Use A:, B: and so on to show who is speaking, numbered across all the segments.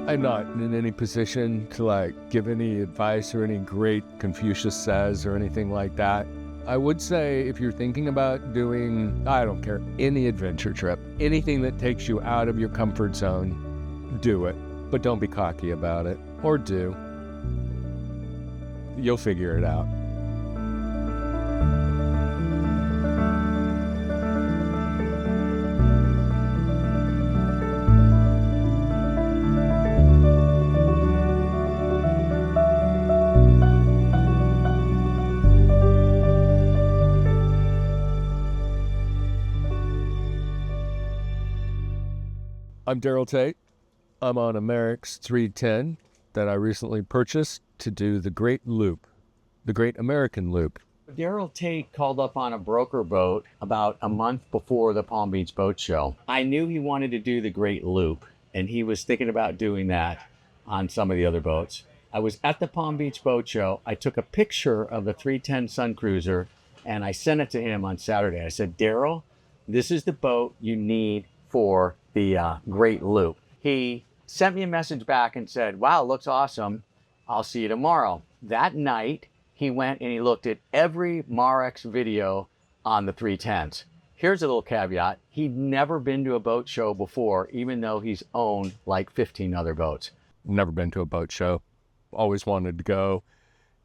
A: I'm not in any position to give any advice or any great Confucius says or anything like that. I would say if you're thinking about doing, I don't care, any adventure trip, anything that takes you out of your comfort zone, do it. But don't be cocky about it. Or do. You'll figure it out. I'm Darrell Tate. I'm on a Marex 310 that I recently purchased to do the Great Loop, the Great American Loop.
B: Darrell Tate called up on a broker boat about a month before the Palm Beach Boat Show. I knew he wanted to do the Great Loop, and he was thinking about doing that on some of the other boats. I was at the Palm Beach Boat Show. I took a picture of the 310 Sun Cruiser, and I sent it to him on Saturday. I said, Darrell, this is the boat you need for the Great Loop. He sent me a message back and said, wow, looks awesome. I'll see you tomorrow. That night, he went and he looked at every Marex video on the 310s. Here's a little caveat. He'd never been to a boat show before, even though he's owned like 15 other boats.
A: Never been to a boat show. Always wanted to go.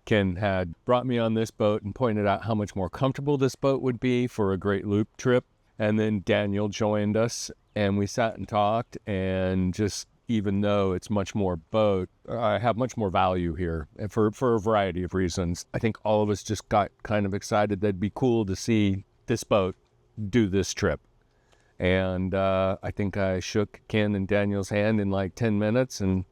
A: Ken had brought me on this boat and pointed out how much more comfortable this boat would be for a Great Loop trip. And then Daniel joined us and we sat and talked, and just even though it's much more boat, I have much more value here for a variety of reasons. I think all of us just got kind of excited that it'd be cool to see this boat do this trip. And I think I shook Ken and Daniel's hand in like 10 minutes, and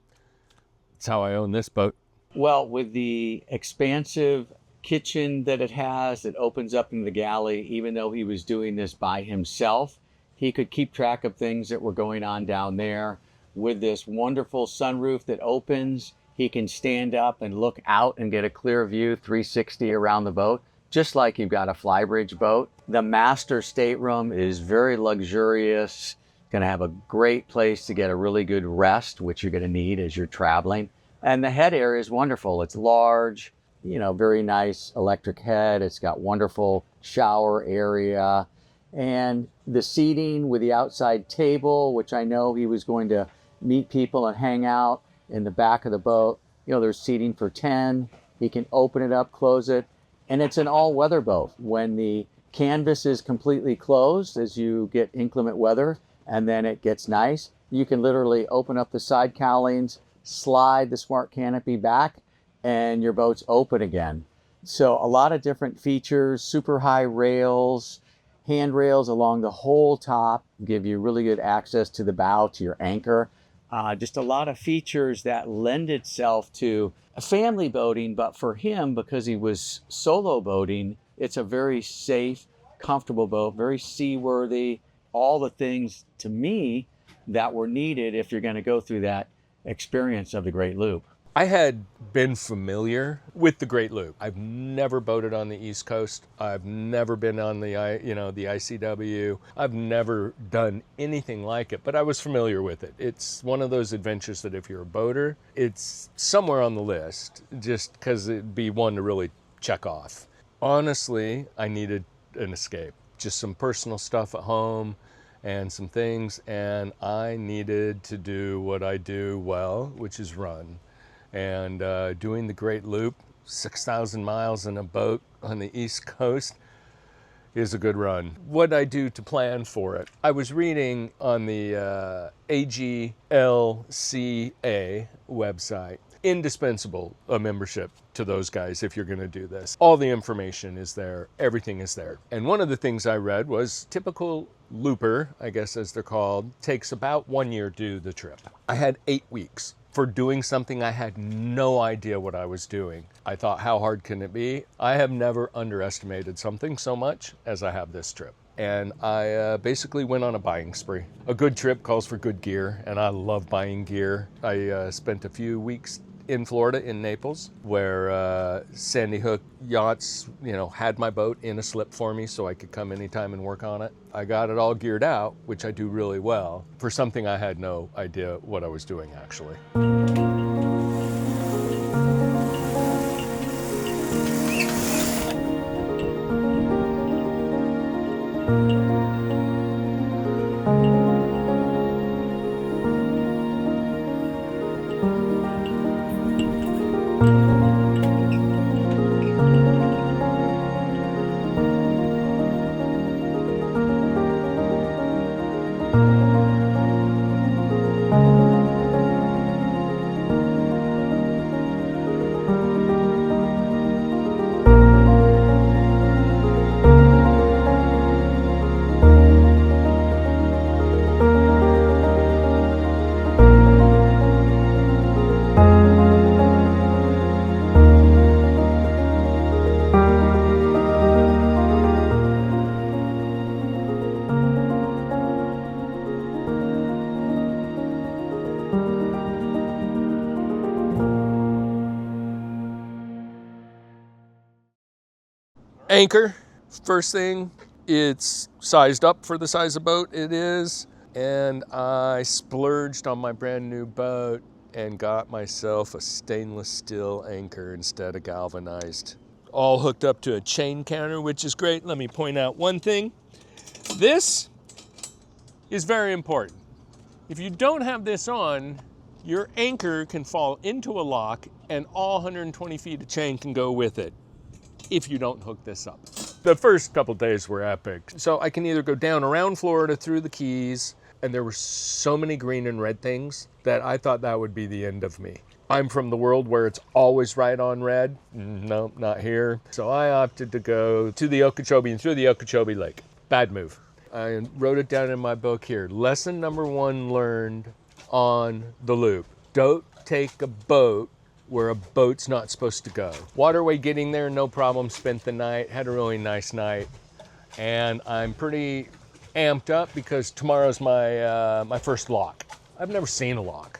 A: that's how I own this boat.
B: Well, with the expansive kitchen that it has that opens up into the galley, even though he was doing this by himself, he could keep track of things that were going on down there. With this wonderful sunroof that opens, he can stand up and look out and get a clear view 360 around the boat, just like you've got a flybridge boat. The master stateroom is very luxurious. Going to have a great place to get a really good rest, which you're going to need as you're traveling. And the head area is wonderful. It's large, very nice electric head. It's got wonderful shower area. And the seating with the outside table, which I know he was going to meet people and hang out in the back of the boat. There's seating for 10. He can open it up, close it. And it's an all-weather boat. When the canvas is completely closed, as you get inclement weather, and then it gets nice, you can literally open up the side cowlings, slide the smart canopy back, and your boat's open again. So a lot of different features, super high rails, handrails along the whole top, give you really good access to the bow, to your anchor. Just a lot of features that lend itself to family boating, but for him, because he was solo boating, it's a very safe, comfortable boat, very seaworthy, all the things to me that were needed if you're going to go through that experience of the Great Loop.
A: I had been familiar with the Great Loop. I've never boated on the East Coast. I've never been on the ICW. I've never done anything like it, but I was familiar with it. It's one of those adventures that if you're a boater, it's somewhere on the list, just because it'd be one to really check off. Honestly, I needed an escape. Just some personal stuff at home and some things, and I needed to do what I do well, which is run. And doing the Great Loop, 6,000 miles in a boat on the East Coast, is a good run. What I do to plan for it? I was reading on the AGLCA website. Indispensable a membership to those guys if you're going to do this. All the information is there. Everything is there. And one of the things I read was typical looper, I guess as they're called, takes about 1 year to do the trip. I had 8 weeks for doing something I had no idea what I was doing. I thought, how hard can it be? I have never underestimated something so much as I have this trip. And I basically went on a buying spree. A good trip calls for good gear, and I love buying gear. I spent a few weeks in Florida, in Naples, where Sandy Hook Yachts, had my boat in a slip for me so I could come anytime and work on it. I got it all geared out, which I do really well, for something I had no idea what I was doing, actually. Anchor, first thing, it's sized up for the size of boat it is, and I splurged on my brand new boat and got myself a stainless steel anchor instead of galvanized. All hooked up to a chain counter, which is great. Let me point out one thing. This is very important. If you don't have this on, your anchor can fall into a lock and all 120 feet of chain can go with it if you don't hook this up. The first couple days were epic. So I can either go down around Florida through the Keys, and there were so many green and red things that I thought that would be the end of me. I'm from the world where it's always right on red. No, not here. So I opted to go to the Okeechobee and through the Okeechobee Lake. Bad move. I wrote it down in my book here. Lesson number 1 learned on the loop. Don't take a boat where a boat's not supposed to go. Waterway getting there, no problem, spent the night, had a really nice night. And I'm pretty amped up because tomorrow's my first lock. I've never seen a lock.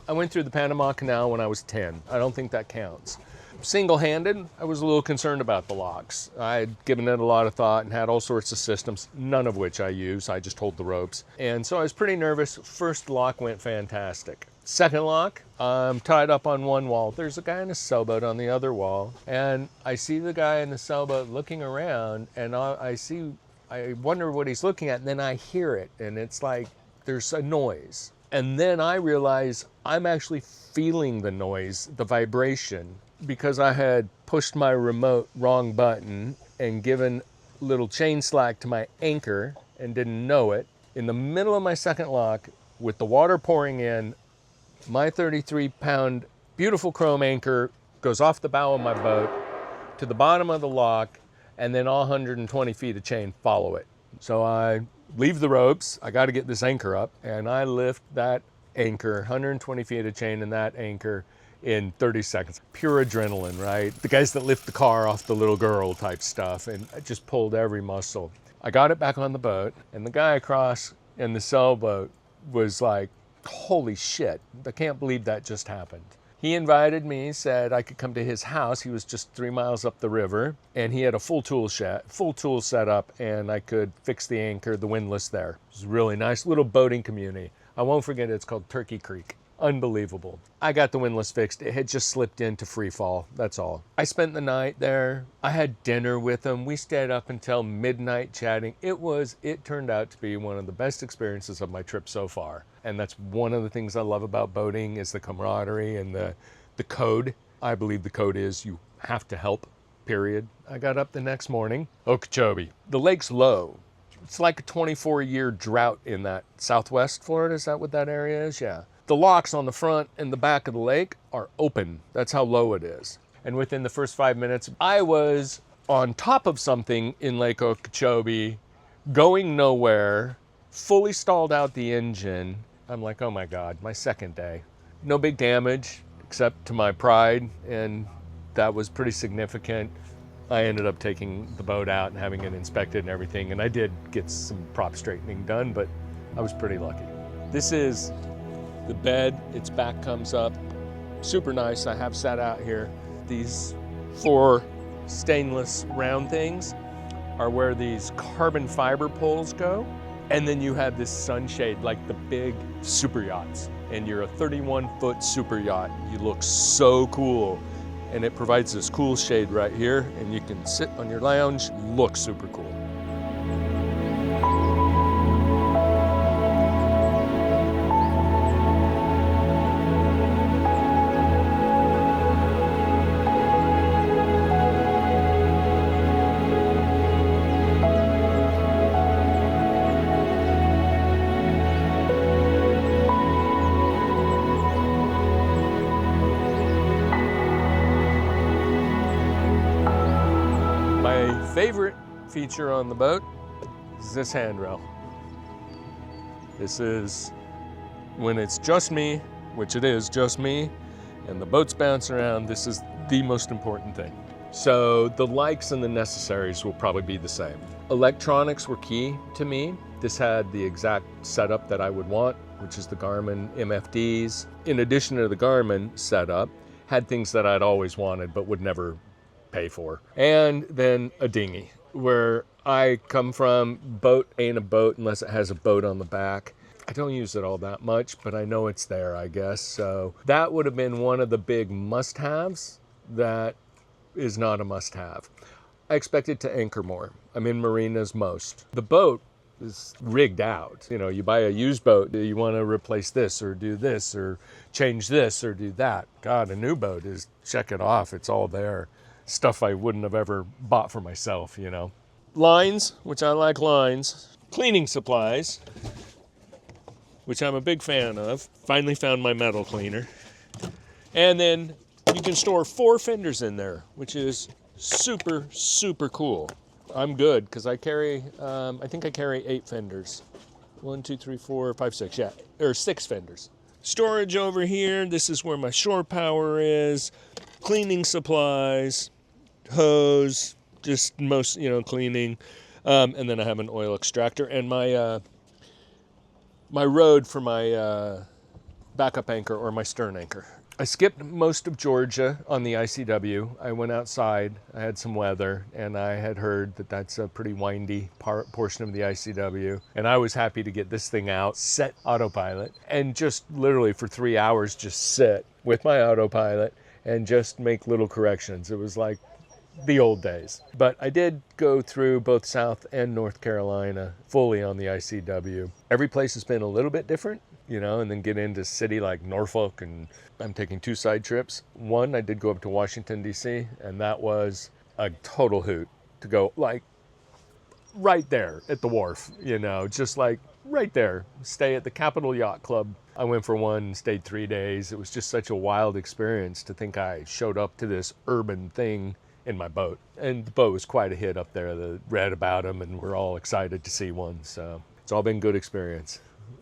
A: I went through the Panama Canal when I was 10. I don't think that counts. Single-handed, I was a little concerned about the locks. I had given it a lot of thought and had all sorts of systems, none of which I use. I just hold the ropes. And so I was pretty nervous. First lock went fantastic. Second lock, I'm tied up on one wall. There's a guy in a sailboat on the other wall. And I see the guy in the sailboat looking around, and I wonder what he's looking at, and then I hear it. And it's like, there's a noise. And then I realize I'm actually feeling the noise, the vibration, because I had pushed my remote wrong button and given a little chain slack to my anchor and didn't know it. In the middle of my second lock, with the water pouring in, my 33-pound beautiful chrome anchor goes off the bow of my boat to the bottom of the lock, and then all 120 feet of chain follow it. So I leave the ropes, I got to get this anchor up, and I lift that anchor, 120 feet of chain in that anchor in 30 seconds. Pure adrenaline, right? The guys that lift the car off the little girl type stuff, and I just pulled every muscle. I got it back on the boat, and the guy across in the sailboat was like, holy shit, I can't believe that just happened. He invited me, said I could come to his house. He was just 3 miles up the river, and he had a full tool set up, and I could fix the anchor, the windlass there. It was a really nice little boating community. I won't forget it, it's called Turkey Creek. Unbelievable. I got the windlass fixed. It had just slipped into free fall, that's all. I spent the night there. I had dinner with him. We stayed up until midnight chatting. It turned out to be one of the best experiences of my trip so far. And that's one of the things I love about boating is the camaraderie and the code. I believe the code is you have to help, period. I got up the next morning, Okeechobee. The lake's low. It's like a 24-year drought in that southwest Florida. Is that what that area is? Yeah. The locks on the front and the back of the lake are open. That's how low it is. And within the first 5 minutes, I was on top of something in Lake Okeechobee, going nowhere, fully stalled out the engine. I'm like, oh my God, my second day. No big damage except to my pride, and that was pretty significant. I ended up taking the boat out and having it inspected and everything, and I did get some prop straightening done, but I was pretty lucky. This is the bed, its back comes up, super nice. I have sat out here. These 4 stainless round things are where these carbon fiber poles go. And then you have this sunshade like the big super yachts. And you're a 31-foot super yacht. You look so cool. And it provides this cool shade right here, and you can sit on your lounge, look super cool. My favorite feature on the boat is this handrail. This is when it's just me, which it is just me, and the boat's bouncing around, this is the most important thing. So the likes and the necessaries will probably be the same. Electronics were key to me. This had the exact setup that I would want, which is the Garmin MFDs. In addition to the Garmin setup, had things that I'd always wanted but would never pay for. And then a dinghy. Where I come from, boat ain't a boat unless it has a boat on the back. I don't use it all that much, but I know it's there, I guess. So that would have been one of the big must-haves that is not a must-have. I expected to anchor more. I'm in marinas most. The boat is rigged out. You know, you buy a used boat, you want to replace this or do this or change this or do that. God, a new boat is check it off. It's all there. Stuff I wouldn't have ever bought for myself, you know. Lines, which I like lines. Cleaning supplies, which I'm a big fan of. Finally found my metal cleaner. And then you can store 4 fenders in there, which is super, super cool. I'm good because I carry, I think I carry 8 fenders. 1, 2, 3, 4, 5, 6, yeah, or 6 fenders. Storage over here, this is where my shore power is. Cleaning supplies, hose, just most, you know, cleaning. And then I have an oil extractor and my my rode for my backup anchor or my stern anchor. I skipped most of Georgia on the ICW. I went outside, I had some weather, and I had heard that that's a pretty windy portion of the ICW. And I was happy to get this thing out, set autopilot, and just literally for 3 hours just sit with my autopilot and just make little corrections. It was like the old days. But I did go through both South and North Carolina fully on the ICW. Every place has been a little bit different, you know, and then get into city like Norfolk, and I'm taking 2 side trips. One, I did go up to Washington, D.C., and that was a total hoot to go like right there at the wharf, you know, just like right there. Stay at the Capitol Yacht Club. I went for one, stayed 3 days. It was just such a wild experience to think I showed up to this urban thing in my boat. And the boat was quite a hit up there. They read about them and we're all excited to see one. So it's all been good experience.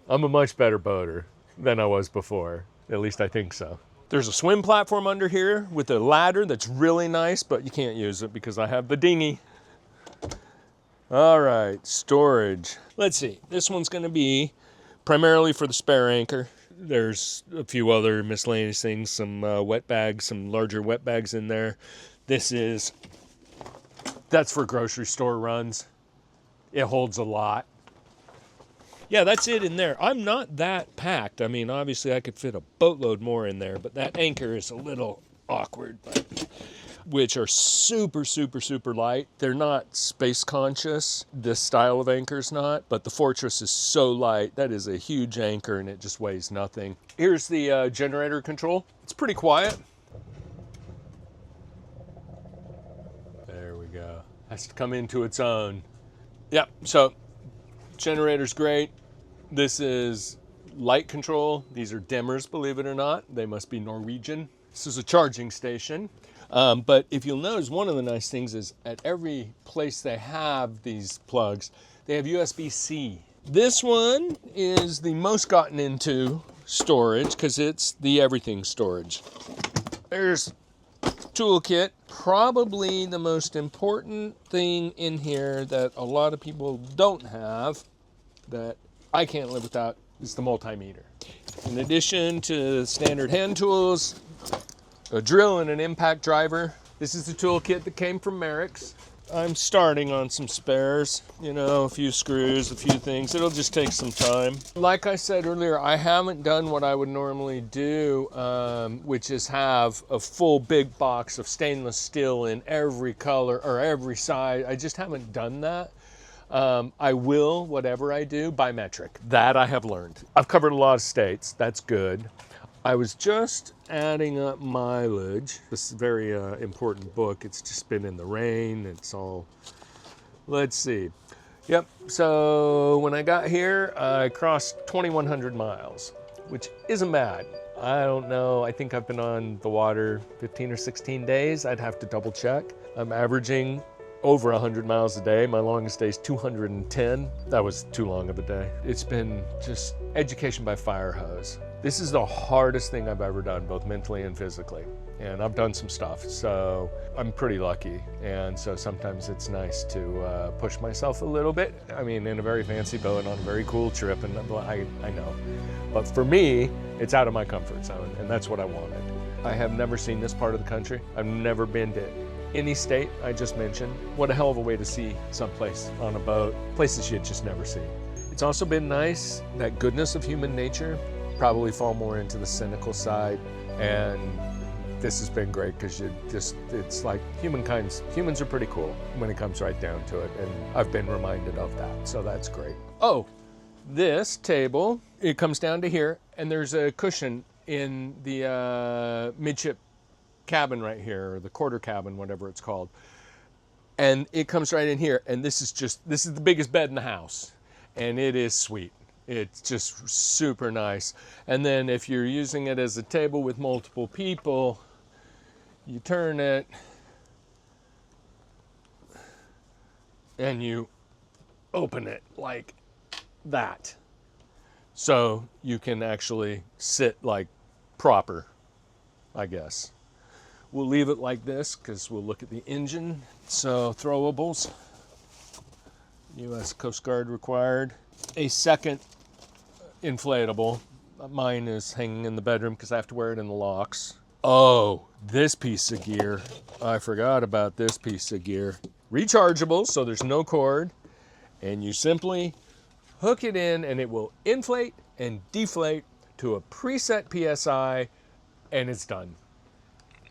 A: I'm a much better boater than I was before. At least I think so. There's a swim platform under here with a ladder that's really nice, but you can't use it because I have the dinghy. All right, storage. Let's see. This one's going to be primarily for the spare anchor. There's a few other miscellaneous things, some wet bags, some larger wet bags in there. That's for grocery store runs. It holds a lot. Yeah, that's it in there. I'm not that packed. I mean, obviously I could fit a boatload more in there, but that anchor is a little awkward, which are super, super, super light. They're not space conscious. This style of anchor's not, but the Fortress is so light. That is a huge anchor and it just weighs nothing. Here's the generator control. It's pretty quiet. There we go. Has to come into its own. Yeah, so generator's great. This is light control. These are dimmers, believe it or not. They must be Norwegian. This is a charging station. But if you'll notice, one of the nice things is at every place they have these plugs, they have USB-C. This one is the most gotten into storage because it's the everything storage. There's toolkit. Probably the most important thing in here that a lot of people don't have that I can't live without is the multimeter. In addition to standard hand tools, a drill and an impact driver. This is the toolkit that came from Marex. I'm starting on some spares, you know, a few screws, a few things. It'll just take some time. Like I said earlier, I haven't done what I would normally do, which is have a full big box of stainless steel in every color or every size. I just haven't done that. I will, whatever I do, by metric. That I have learned. I've covered a lot of states. That's good. I was just adding up mileage. This is a very important book. It's just been in the rain. It's all, let's see. Yep, so when I got here, I crossed 2,100 miles, which isn't bad. I don't know, I think I've been on the water 15 or 16 days. I'd have to double check. I'm averaging over 100 miles a day. My longest day is 210. That was too long of a day. It's been just education by fire hose. This is the hardest thing I've ever done, both mentally and physically. And I've done some stuff, so I'm pretty lucky. And so sometimes it's nice to push myself a little bit. I mean, in a very fancy boat on a very cool trip, and I know. But for me, it's out of my comfort zone, and that's what I wanted. I have never seen this part of the country. I've never been to any state I just mentioned. What a hell of a way to see someplace on a boat, places you'd just never see. It's also been nice, that goodness of human nature, probably fall more into the cynical side, and this has been great because it's like humans are pretty cool when it comes right down to it, and I've been reminded of that, so that's great. Oh, this table, it comes down to here, and there's a cushion in the midship cabin right here, or the quarter cabin, whatever it's called, and it comes right in here, and this is the biggest bed in the house, and it is sweet. It's just super nice. And then if you're using it as a table with multiple people, you turn it and you open it like that. So you can actually sit like proper, I guess. We'll leave it like this because we'll look at the engine. So throwables, U.S. Coast Guard required. A second inflatable. Mine is hanging in the bedroom because I have to wear it in the locks. Oh, this piece of gear. I forgot about this piece of gear. Rechargeable, so there's no cord. And you simply hook it in and it will inflate and deflate to a preset PSI, and it's done.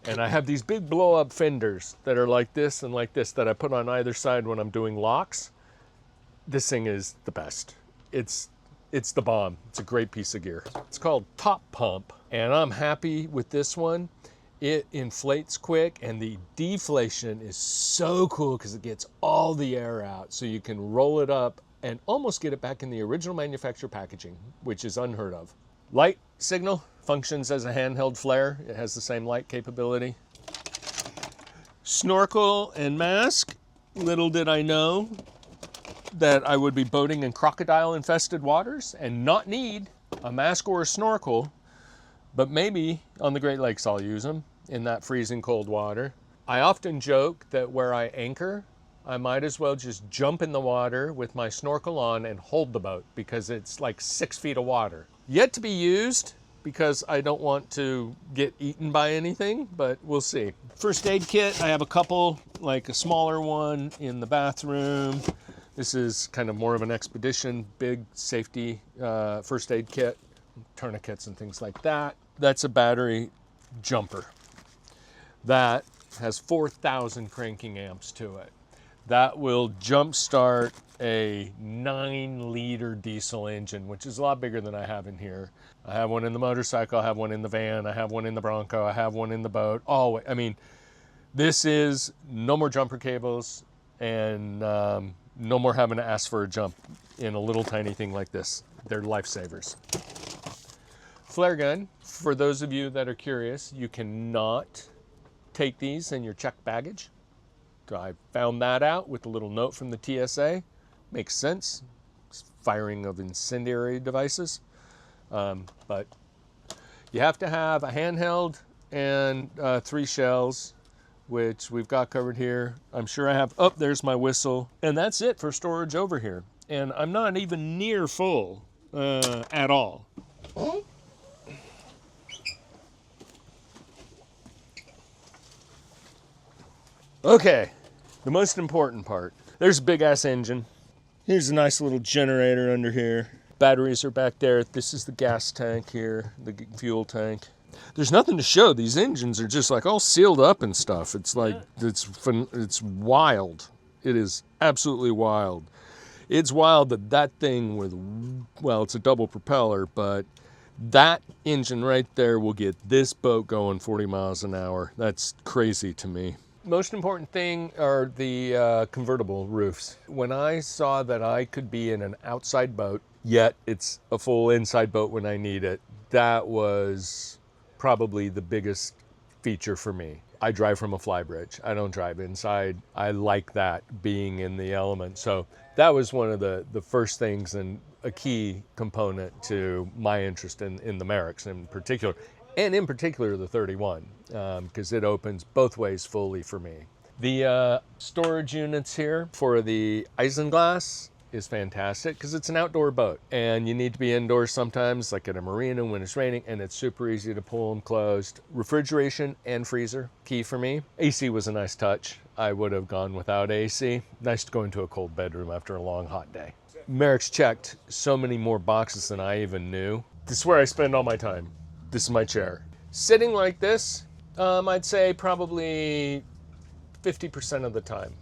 A: And I have these big blow-up fenders that are like this and like this that I put on either side when I'm doing locks. This thing is the best. It's the bomb. It's a great piece of gear. It's called Top Pump, and I'm happy with this one. It inflates quick, and the deflation is so cool because it gets all the air out, so you can roll it up and almost get it back in the original manufacturer packaging, which is unheard of. Light signal functions as a handheld flare. It has the same light capability. Snorkel and mask. Little did I know that I would be boating in crocodile-infested waters and not need a mask or a snorkel, but maybe on the Great Lakes I'll use them in that freezing cold water. I often joke that where I anchor, I might as well just jump in the water with my snorkel on and hold the boat because it's like 6 feet of water. Yet to be used because I don't want to get eaten by anything, but we'll see. First aid kit, I have a couple, like a smaller one in the bathroom. This is kind of more of an expedition, big safety first aid kit, tourniquets and things like that. That's a battery jumper. That has 4,000 cranking amps to it. That will jumpstart a 9-liter diesel engine, which is a lot bigger than I have in here. I have one in the motorcycle, I have one in the van, I have one in the Bronco, I have one in the boat. Oh, I mean, this is no more jumper cables and no more having to ask for a jump in a little tiny thing like this. They're lifesavers. Flare gun, for those of you that are curious, you cannot take these in your checked baggage. I found that out with a little note from the TSA. Makes sense. It's firing of incendiary devices. But you have to have a handheld and 3 shells, which we've got covered here. I'm sure I have, oh, there's my whistle. And that's it for storage over here. And I'm not even near full at all. Okay, the most important part. There's a big ass engine. Here's a nice little generator under here. Batteries are back there. This is the gas tank here, the fuel tank. There's nothing to show. These engines are just like all sealed up and stuff. It's like, it's wild. It is absolutely wild. It's wild that that thing with, well, it's a double propeller, but that engine right there will get this boat going 40 miles an hour. That's crazy to me. Most important thing are the convertible roofs. When I saw that I could be in an outside boat, yet it's a full inside boat when I need it, that was probably the biggest feature for me. I drive from a flybridge. I don't drive inside. I like that, being in the element. So that was one of the first things and a key component to my interest in the Marex in particular, and in particular the 31, because it opens both ways fully for me. The storage units here for the isinglass is fantastic because it's an outdoor boat and you need to be indoors sometimes, like at a marina when it's raining, and it's super easy to pull them closed. Refrigeration and freezer, key for me. AC was a nice touch. I would have gone without AC. Nice to go into a cold bedroom after a long hot day. Marex checked so many more boxes than I even knew. This is where I spend all my time. This is my chair. Sitting like this, I'd say probably 50% of the time.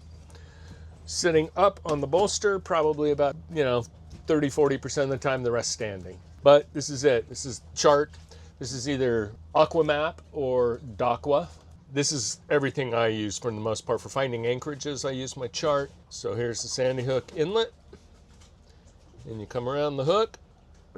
A: Sitting up on the bolster, probably about, 30-40% of the time, the rest standing. But this is it. This is chart. This is either Aquamap or Docwa. This is everything I use for the most part. For finding anchorages, I use my chart. So here's the Sandy Hook inlet. And you come around the hook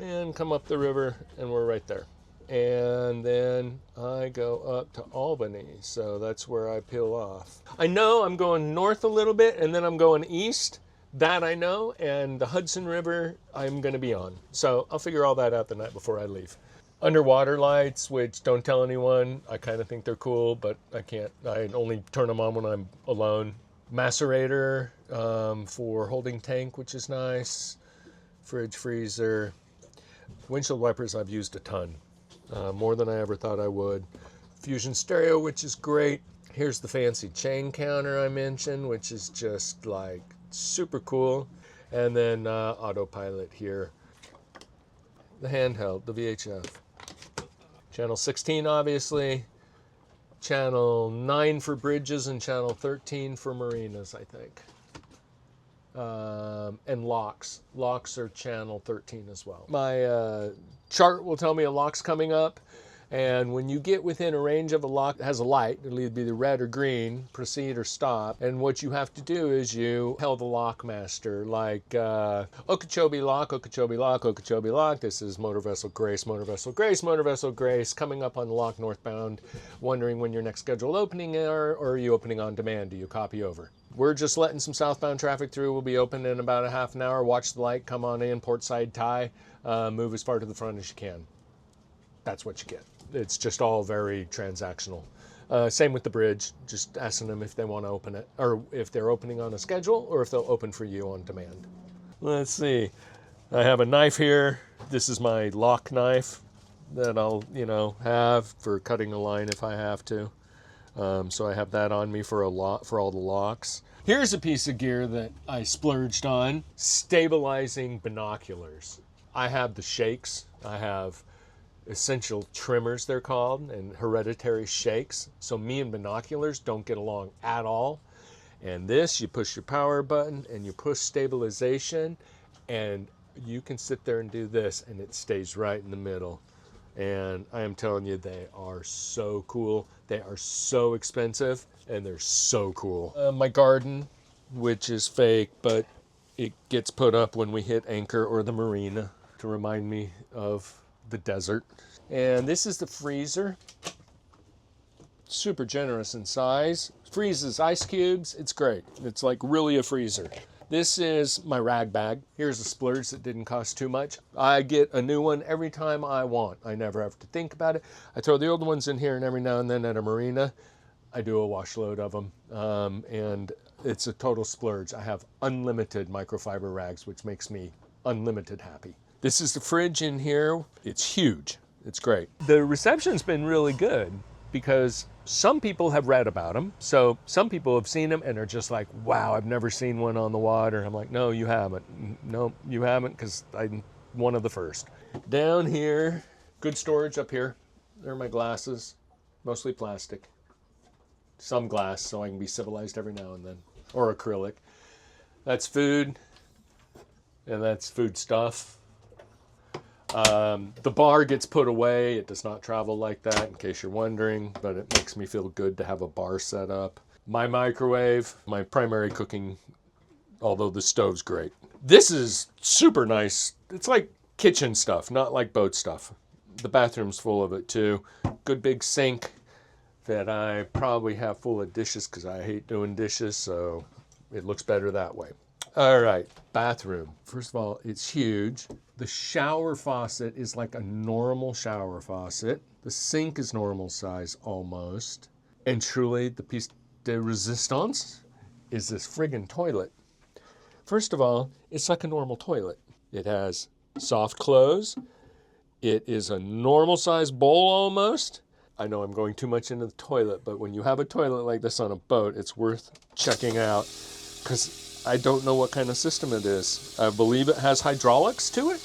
A: and come up the river, and we're right there. And then I go up to Albany, so that's where I peel off. I know I'm going north a little bit, and then I'm going east. That I know, and the Hudson River I'm going to be on. So I'll figure all that out the night before I leave. Underwater lights, which don't tell anyone. I kind of think they're cool, but I can't. I only turn them on when I'm alone. Macerator for holding tank, which is nice. Fridge, freezer. Windshield wipers I've used a ton. More than I ever thought I would. Fusion stereo, which is great. Here's the fancy chain counter I mentioned, which is just like super cool. And then autopilot here. The handheld, the VHF. Channel 16, obviously. Channel 9 for bridges and channel 13 for marinas, I think. And locks. Locks are channel 13 as well. My chart will tell me a lock's coming up, and when you get within a range of a lock that has a light, it'll either be the red or green, proceed or stop, and what you have to do is you tell the lock master, like Okeechobee lock, Okeechobee lock, Okeechobee lock, this is motor vessel Grace, motor vessel Grace, motor vessel Grace, coming up on the lock northbound, wondering when your next scheduled opening are you opening on demand, do you copy over? We're just letting some southbound traffic through. We'll be open in about a half an hour. Watch the light, come on in, port side tie, move as far to the front as you can. That's what you get. It's just all very transactional. Same with the bridge, just asking them if they want to open it, or if they're opening on a schedule, or if they'll open for you on demand. Let's see. I have a knife here. This is my lock knife that I'll, have for cutting a line if I have to. So I have that on me for all the locks. Here's a piece of gear that I splurged on, stabilizing binoculars. I have the shakes. I have essential trimmers, they're called, and hereditary shakes. So me and binoculars don't get along at all. And this, you push your power button and you push stabilization, and you can sit there and do this and it stays right in the middle. And I am telling you, they are so cool. They are so expensive, and they're so cool. My garden, which is fake, but it gets put up when we hit anchor or the marina to remind me of the desert. And this is the freezer. Super generous in size. Freezes ice cubes. It's great. It's like really a freezer. This is my rag bag. Here's a splurge that didn't cost too much. I get a new one every time I want. I never have to think about it. I throw the old ones in here, and every now and then at a marina, I do a wash load of them. And it's a total splurge. I have unlimited microfiber rags, which makes me unlimited happy. This is the fridge in here. It's huge. It's great. The reception's been really good because Some people have read about them. So some people have seen them and are just like, wow, I've never seen one on the water. I'm like, no, you haven't. No, you haven't, because I'm one of the first. Down here, good storage up here. There are my glasses, mostly plastic. Some glass, so I can be civilized every now and then, or acrylic. That's food, and that's food stuff. The bar gets put away. It does not travel like that, in case you're wondering, but it makes me feel good to have a bar set up. My microwave, my primary cooking, although the stove's great. This is super nice. It's like kitchen stuff, not like boat stuff. The bathroom's full of it too. Good big sink that I probably have full of dishes because I hate doing dishes, so it looks better that way. All right, bathroom. First of all, it's huge. The shower faucet is like a normal shower faucet. The sink is normal size almost. And truly, the piece de resistance is this friggin' toilet. First of all, it's like a normal toilet. It has soft close. It is a normal size bowl almost. I know I'm going too much into the toilet, but when you have a toilet like this on a boat, it's worth checking out, because I don't know what kind of system it is. I believe it has hydraulics to it.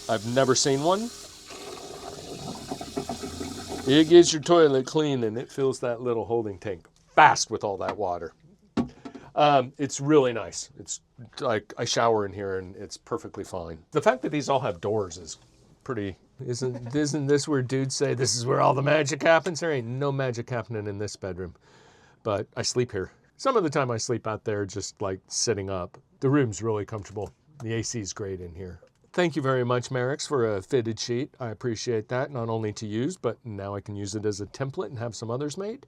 A: I've never seen one. It gets your toilet clean and it fills that little holding tank fast with all that water. It's really nice. It's like I shower in here and it's perfectly fine. The fact that these all have doors is pretty, isn't this where dudes say this is where all the magic happens? There ain't no magic happening in this bedroom, but I sleep here. Some of the time I sleep out there just like sitting up. The room's really comfortable. The AC is great in here. Thank you very much, Marex, for a fitted sheet. I appreciate that, not only to use, but now I can use it as a template and have some others made.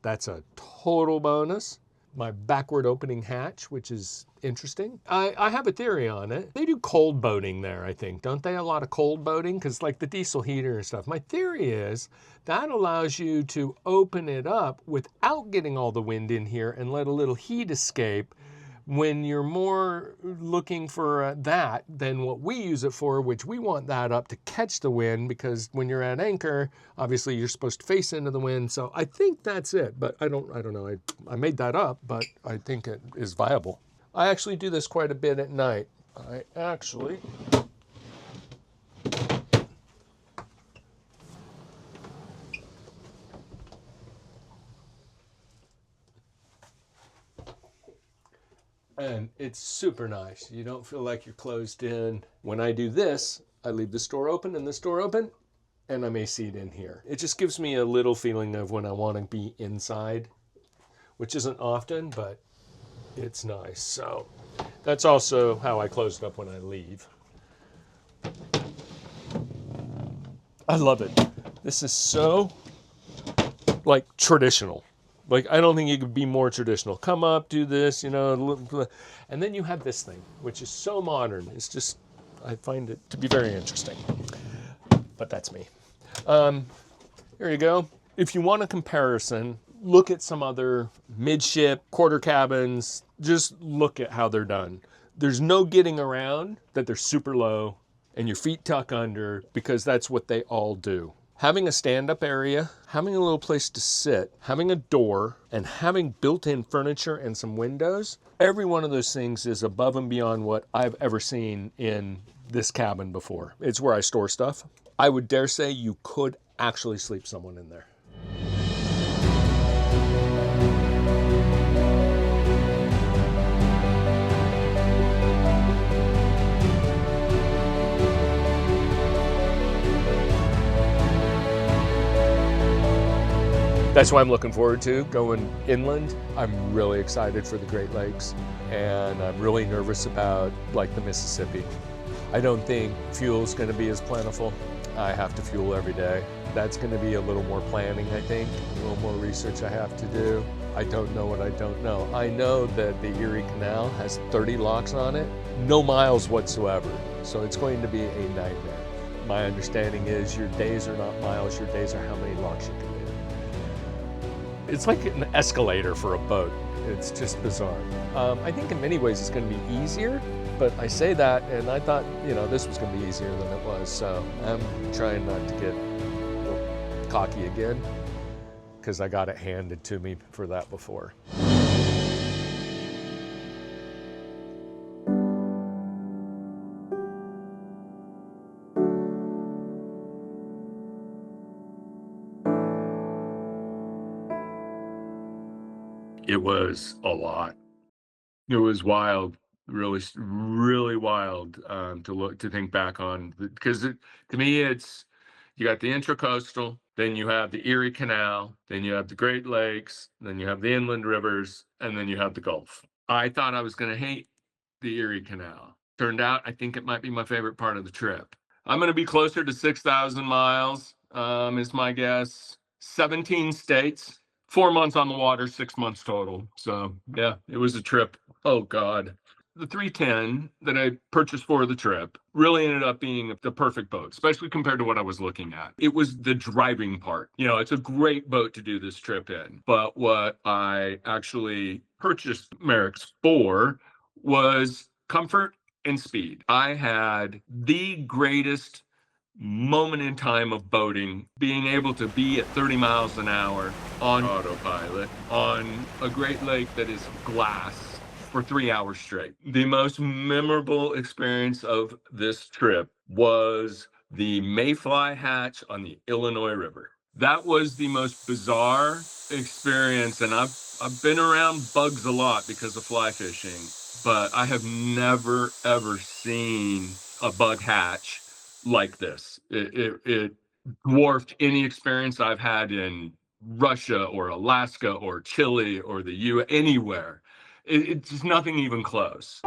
A: That's a total bonus. My backward opening hatch, which is interesting. I have a theory on it. They do cold boating there, I think. Don't they? A lot of cold boating? Because like the diesel heater and stuff. My theory is that allows you to open it up without getting all the wind in here and let a little heat escape when you're more looking for that than what we use it for, which we want that up to catch the wind, because when you're at anchor, obviously you're supposed to face into the wind. So I think that's it, but I don't know. I made that up, but I think it is viable. I actually do this quite a bit at night. And it's super nice. You don't feel like you're closed in. When I do this, I leave this door open and this door open, and I'm AC'd in here. It just gives me a little feeling of when I want to be inside, which isn't often, but it's nice. So that's also how I close it up when I leave. I love it. This is so like traditional. Like, I don't think you could be more traditional. Come up, do this, you know, and then you have this thing, which is so modern. It's just, I find it to be very interesting. But that's me. Here you go. If you want a comparison, look at some other midship, quarter cabins. Just look at how they're done. There's no getting around that they're super low and your feet tuck under, because that's what they all do. Having a stand-up area, having a little place to sit, having a door, and having built-in furniture and some windows, every one of those things is above and beyond what I've ever seen in this cabin before. It's where I store stuff. I would dare say you could actually sleep someone in there. That's what I'm looking forward to, going inland. I'm really excited for the Great Lakes, and I'm really nervous about like the Mississippi. I don't think fuel's gonna be as plentiful. I have to fuel every day. That's gonna be a little more planning, I think, a little more research I have to do. I don't know what I don't know. I know that the Erie Canal has 30 locks on it, no miles whatsoever. So it's going to be a nightmare. My understanding is your days are not miles, your days are how many locks you can do. It's like an escalator for a boat. It's just bizarre. I think in many ways it's going to be easier, but I say that and I thought, you know, this was going to be easier than it was. So I'm trying not to get a little cocky again. because I got it handed to me for that before. It was a lot. It was wild, really, really wild to think back on, because to me it's, you got the intracoastal, then you have the Erie Canal, then you have the Great Lakes, then you have the inland rivers, and then you have the Gulf. I thought I was going to hate the Erie Canal. Turned out I think it might be my favorite part of the trip. I'm going to be closer to 6,000 miles, is my guess. 17 states, 4 months on the water, 6 months total. So yeah, it was a trip. Oh God. The 310 that I purchased for the trip really ended up being the perfect boat, especially compared to what I was looking at. It was the driving part. You know, it's a great boat to do this trip in. But what I actually purchased Marex for was comfort and speed. I had the greatest moment in time of boating, being able to be at 30 miles an hour on autopilot on a Great Lake that is glass for 3 hours straight. The most memorable experience of this trip was the mayfly hatch on the Illinois River. That was the most bizarre experience, and I've been around bugs a lot because of fly fishing, but I have never ever seen a bug hatch like this. It dwarfed any experience I've had in Russia or Alaska or Chile or the anywhere. It's just nothing even close.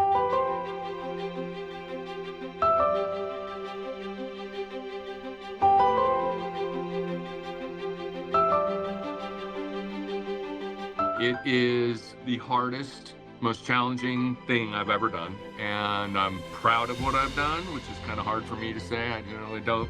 A: It is the hardest, most challenging thing I've ever done, and I'm proud of what I've done, which is kind of hard for me to say. I generally don't,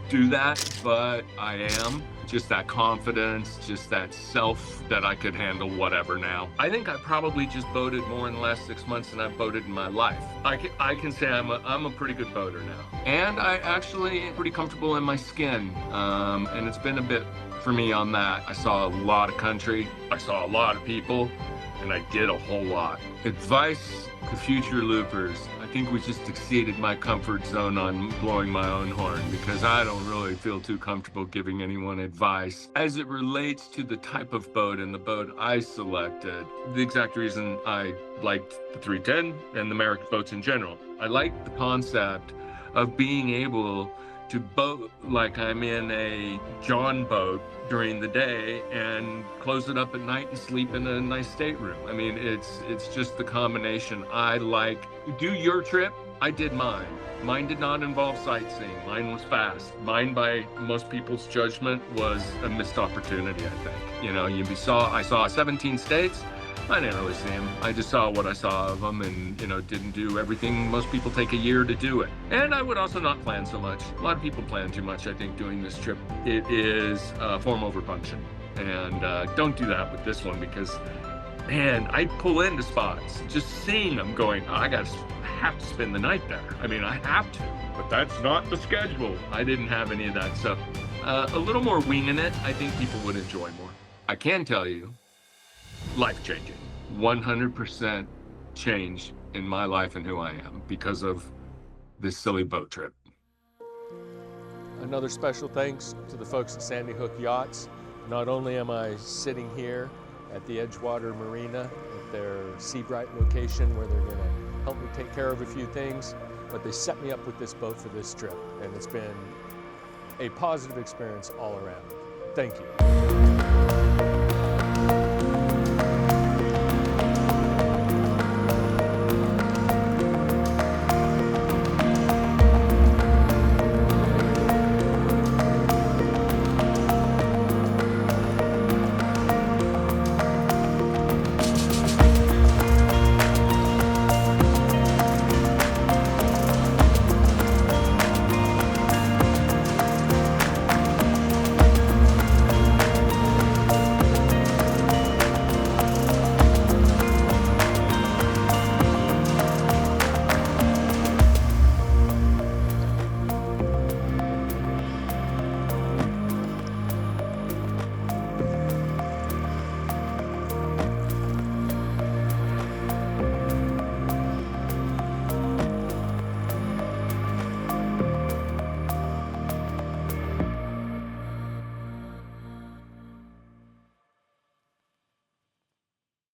A: do that, but I am. Just that confidence, just that self that I could handle whatever now. I think I probably just boated more in the last 6 months than I've boated in my life. I can say I'm a pretty good boater now. And I actually am pretty comfortable in my skin, and it's been a bit for me on that. I saw a lot of country, I saw a lot of people, and I did a whole lot. Advice to future loopers: I think we just exceeded my comfort zone on blowing my own horn, because I don't really feel too comfortable giving anyone advice as it relates to the type of boat and the boat I selected. The exact reason I liked the 310 and the Marex boats in general. I liked the concept of being able to boat like I'm in a John boat during the day and close it up at night and sleep in a nice stateroom. I mean, it's just the combination I like. Do your trip. I did mine. Mine did not involve sightseeing. Mine was fast. Mine, by most people's judgment, was a missed opportunity, I think. I saw 17 states. I didn't really see them. I just saw what I saw of them, and didn't do everything. Most people take a year to do it. And I would also not plan so much. A lot of people plan too much, I think, doing this trip. It is form over function. And don't do that with this one, because, man, I pull into spots just seeing them going, I have to spend the night there. I mean, I have to, but that's not the schedule. I didn't have any of that stuff. A little more winging it, I think people would enjoy more. I can tell you, life-changing. 100% change in my life and who I am because of this silly boat trip. Another special thanks to the folks at Sandy Hook Yachts. Not only am I sitting here at the Edgewater Marina at their Seabright location, where they're going to help me take care of a few things, but they set me up with this boat for this trip, and it's been a positive experience all around. Thank you.